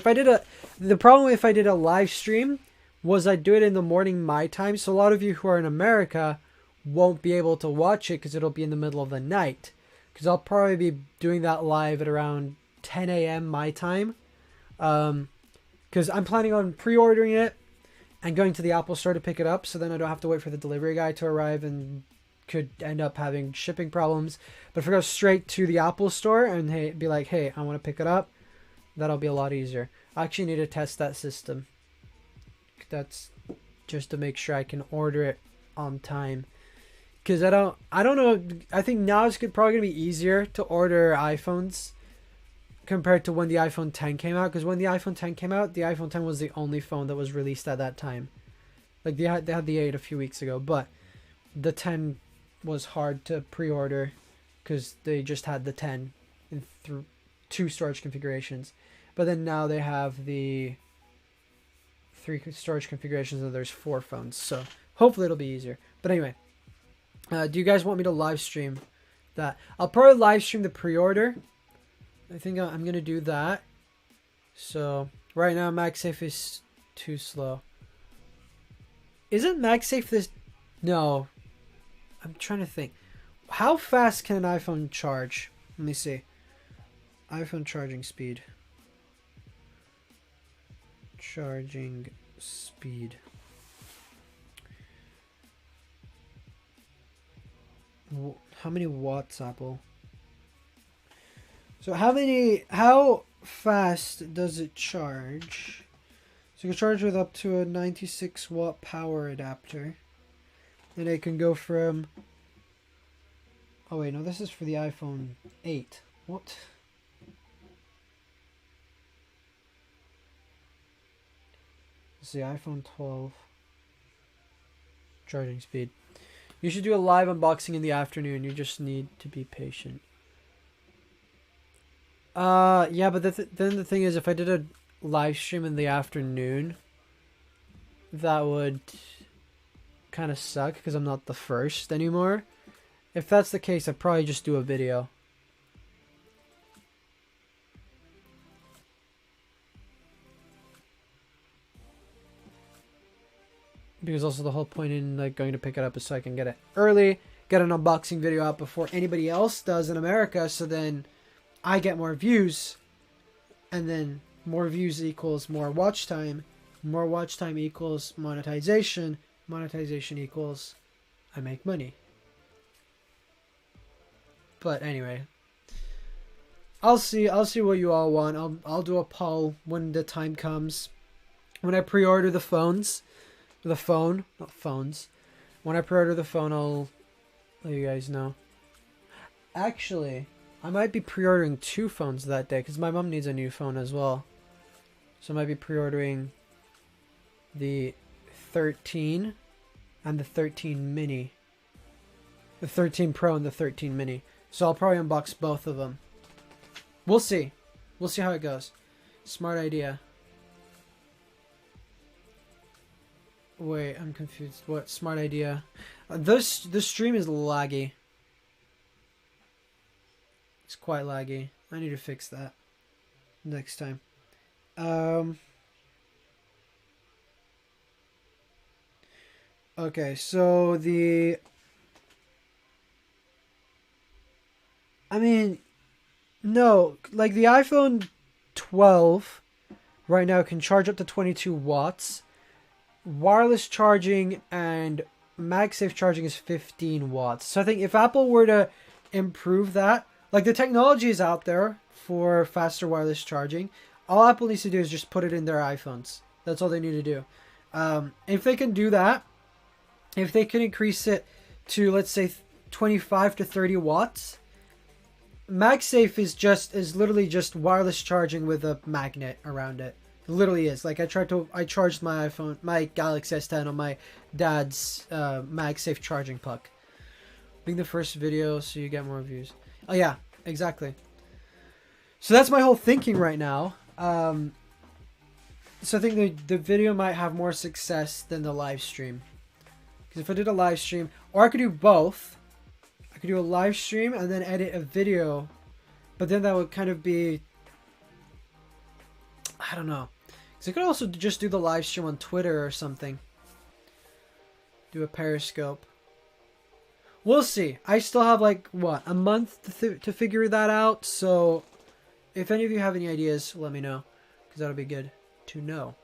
the problem if I did a live stream was I'd do it in the morning my time. So a lot of you who are in America won't be able to watch it because it'll be in the middle of the night. Because I'll probably be doing that live at around 10 a.m. my time. Because I'm planning on pre-ordering it and going to the Apple store to pick it up, so then I don't have to wait for the delivery guy to arrive and could end up having shipping problems. But if I go straight to the Apple store and be like, hey, I want to pick it up, that'll be a lot easier. I actually need to test that system. That's just to make sure I can order it on time. Because I don't know. I think now it's probably going to be easier to order iPhones compared to when the iPhone 10 came out. Because when the iPhone 10 came out, the iPhone 10 was the only phone that was released at that time. Like they had the 8 a few weeks ago, but the 10 was hard to pre-order because they just had the 10 in through 2 storage configurations. But then now they have the 3 storage configurations and there's 4 phones. So hopefully it'll be easier. But anyway, do you guys want me to live stream that? I'll probably live stream the pre-order. I think I'm going to do that. So right now MagSafe is too slow. Isn't MagSafe this? No. I'm trying to think. How fast can an iPhone charge? Let me see. iPhone charging speed. Charging speed. How many watts, Apple? So how fast does it charge? So you can charge with up to a 96 watt power adapter. And it can go from Oh wait, no, this is for the iPhone 8. What? This is the iPhone 12. Charging speed. You should do a live unboxing in the afternoon. You just need to be patient. Yeah, but then the thing is, if I did a live stream in the afternoon, that would kind of suck because I'm not the first anymore. If that's the case, I'd probably just do a video. Because also the whole point in like going to pick it up is so I can get it early, get an unboxing video out before anybody else does in America, so then I get more views, and then more views equals more watch time equals monetization equals I make money. But anyway, I'll see what you all want. I'll do a poll when the time comes. When I pre-order the phones, not phones. When I pre-order the phone, I'll let you guys know. Actually, I might be pre-ordering 2 phones that day because my mom needs a new phone as well. So I might be pre-ordering the 13 and the 13 mini. The 13 Pro and the 13 mini. So I'll probably unbox both of them. We'll see. We'll see how it goes. Smart idea. Wait, I'm confused. What? Smart idea. This stream is laggy. It's quite laggy. I need to fix that next time. Okay, so no, like the iPhone 12 right now can charge up to 22 watts. Wireless charging and MagSafe charging is 15 watts. So I think if Apple were to improve that, like the technology is out there for faster wireless charging, all Apple needs to do is just put it in their iPhones. That's all they need to do. If they can do that, if they can increase it to, let's say, 25 to 30 watts, MagSafe is literally just wireless charging with a magnet around it. It literally is. Like I charged my iPhone, my Galaxy S10 on my dad's MagSafe charging puck. Make the first video so you get more views. Oh yeah, exactly. So that's my whole thinking right now. So I think the video might have more success than the live stream. Because if I did a live stream, or I could do both. I could do a live stream and then edit a video, but then that would kind of be, I don't know. Because I could also just do the live stream on Twitter or something. Do a Periscope. We'll see. I still have like, what, a month to figure that out. So if any of you have any ideas, let me know. Because that'll be good to know.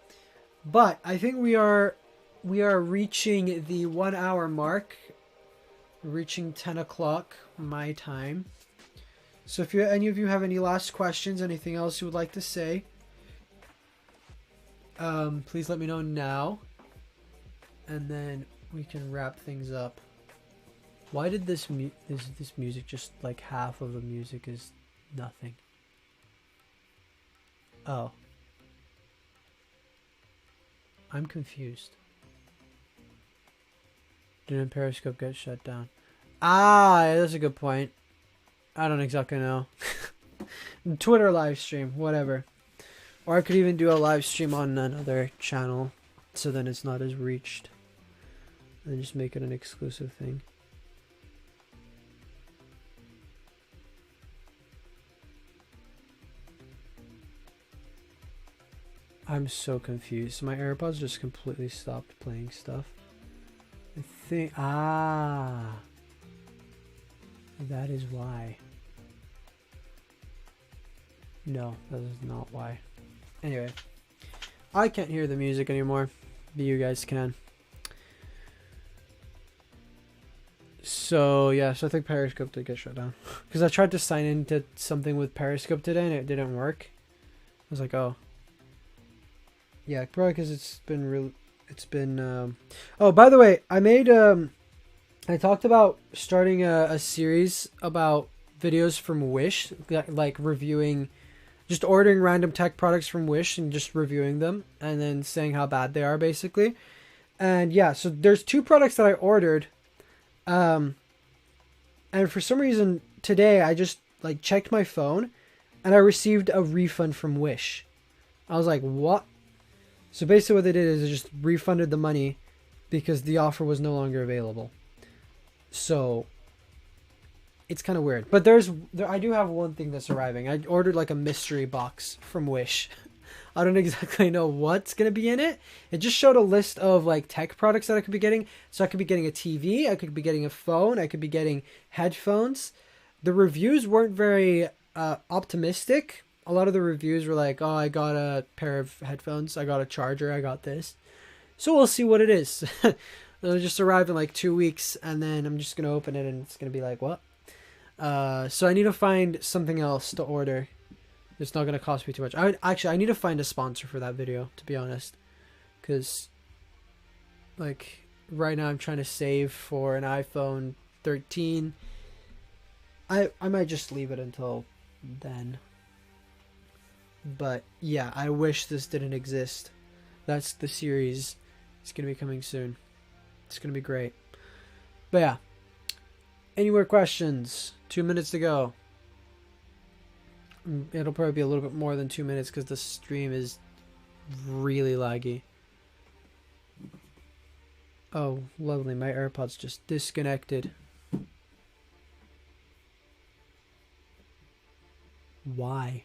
But I think we are reaching the 1 hour mark. Reaching 10 o'clock my time. So if any of you have any last questions, anything else you would like to say, please let me know now. And then we can wrap things up. Why did this music just like half of the music is nothing? Oh. I'm confused. Didn't Periscope get shut down? Ah, that's a good point. I don't exactly know. Twitter live stream, whatever. Or I could even do a live stream on another channel, so then it's not as reached. And just make it an exclusive thing. I'm so confused. My AirPods just completely stopped playing stuff. I think, that is why. No, that is not why. Anyway, I can't hear the music anymore, but you guys can. So yeah, so I think Periscope did get shut down. Because I tried to sign into something with Periscope today and it didn't work. I was like, oh. Yeah, probably because it's been real. It's been. Oh, by the way, I made I talked about starting a series about videos from Wish, like reviewing, just ordering random tech products from Wish and just reviewing them and then saying how bad they are, basically. And yeah, so there's 2 products that I ordered. And for some reason today I just like checked my phone and I received a refund from Wish. I was like, what? So basically what they did is they just refunded the money because the offer was no longer available. So it's kind of weird. But I do have one thing that's arriving. I ordered like a mystery box from Wish. I don't exactly know what's going to be in it. It just showed a list of like tech products that I could be getting. So I could be getting a TV, I could be getting a phone, I could be getting headphones. The reviews weren't very optimistic. A lot of the reviews were like, oh, I got a pair of headphones, I got a charger, I got this. So we'll see what it is. It'll just arrive in like 2 weeks and then I'm just going to open it and it's going to be like, what? So I need to find something else to order. It's not going to cost me too much. I need to find a sponsor for that video, to be honest. Because, like, right now I'm trying to save for an iPhone 13. I might just leave it until then. But, yeah, I wish this didn't exist. That's the series. It's going to be coming soon. It's going to be great. But, yeah. Any more questions? 2 minutes to go. It'll probably be a little bit more than 2 minutes because the stream is really laggy. Oh, lovely. My AirPods just disconnected. Why?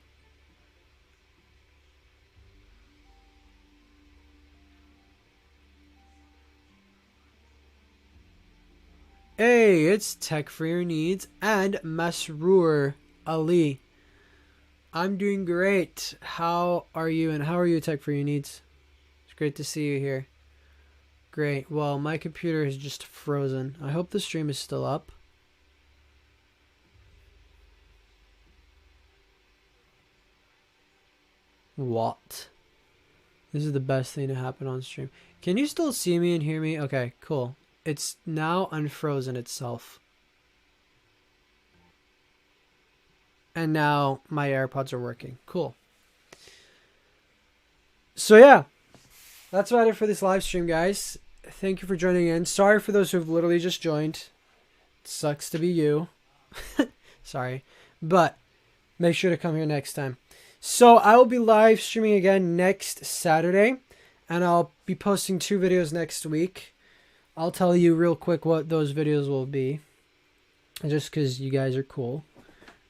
Hey, it's Tech for Your Needs and Masroor Ali. I'm doing great. How are you? And how are you, Tech for Your Needs? It's great to see you here. Great. Well, my computer is just frozen. I hope the stream is still up. What? This is the best thing to happen on stream. Can you still see me and hear me? Okay, cool. It's now unfrozen itself. And now my AirPods are working. Cool. So yeah, that's about it for this live stream, guys. Thank you for joining in. Sorry for those who've literally just joined. It sucks to be you. Sorry. But make sure to come here next time. So I will be live streaming again next Saturday. And I'll be posting 2 videos next week. I'll tell you real quick what those videos will be. Just because you guys are cool.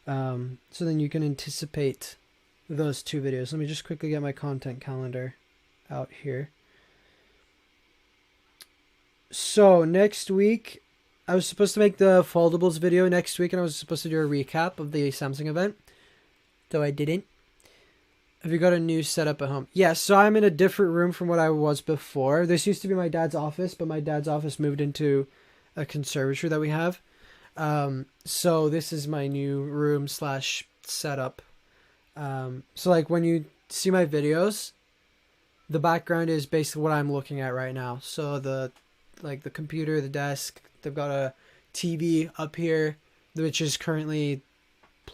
So then you can anticipate those 2 videos. Let me just quickly get my content calendar out here. So next week, I was supposed to make the foldables video next week, and I was supposed to do a recap of the Samsung event, though I didn't. Have you got a new setup at home? Yes, so I'm in a different room from what I was before. This used to be my dad's office, but my dad's office moved into a conservatory that we have. So this is my new room / setup. So like when you see my videos, the background is basically what I'm looking at right now. So the computer, the desk, they've got a TV up here, which is currently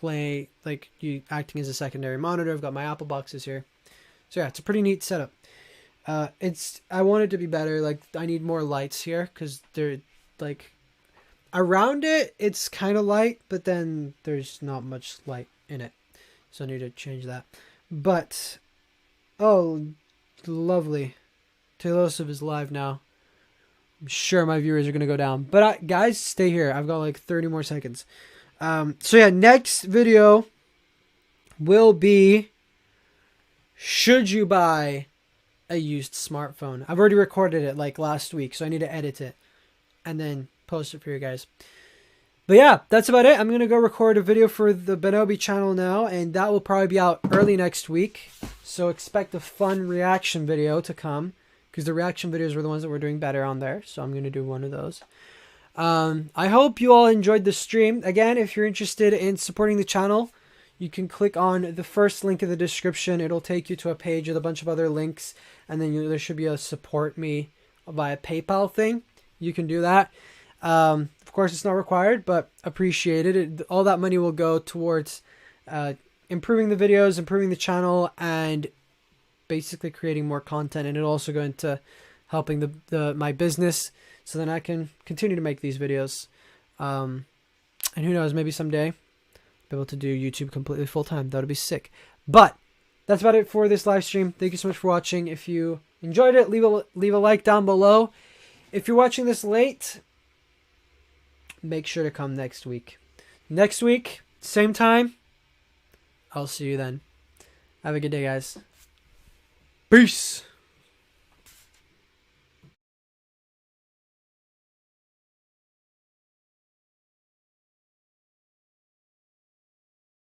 acting as a secondary monitor. I've got my Apple boxes here. So yeah, it's a pretty neat setup. I want it to be better. Like I need more lights here because they're like around it. It's kind of light, but then there's not much light in it. So I need to change that. But oh, lovely. Taylosive is live now. I'm sure my viewers are gonna go down. But guys, stay here. I've got like 30 more seconds. So yeah, next video will be, should you buy a used smartphone? I've already recorded it like last week, so I need to edit it and then post it for you guys. But yeah, that's about it. I'm going to go record a video for the BenObi channel now, and that will probably be out early next week. So expect a fun reaction video to come, because the reaction videos were the ones that were doing better on there. So I'm going to do one of those. I hope you all enjoyed the stream. Again, if you're interested in supporting the channel, you can click on the first link in the description. It'll take you to a page with a bunch of other links, and then there should be a support me via PayPal thing. You can do that. Of course, it's not required, but appreciated. All that money will go towards improving the videos, improving the channel, and basically creating more content. And it'll also go into helping my business, so then I can continue to make these videos. And who knows, maybe someday be able to do YouTube completely full time. That would be sick. But that's about it for this live stream. Thank you so much for watching. If you enjoyed it, leave a like down below. If you're watching this late, make sure to come next week. Next week, same time. I'll see you then. Have a good day, guys. Peace.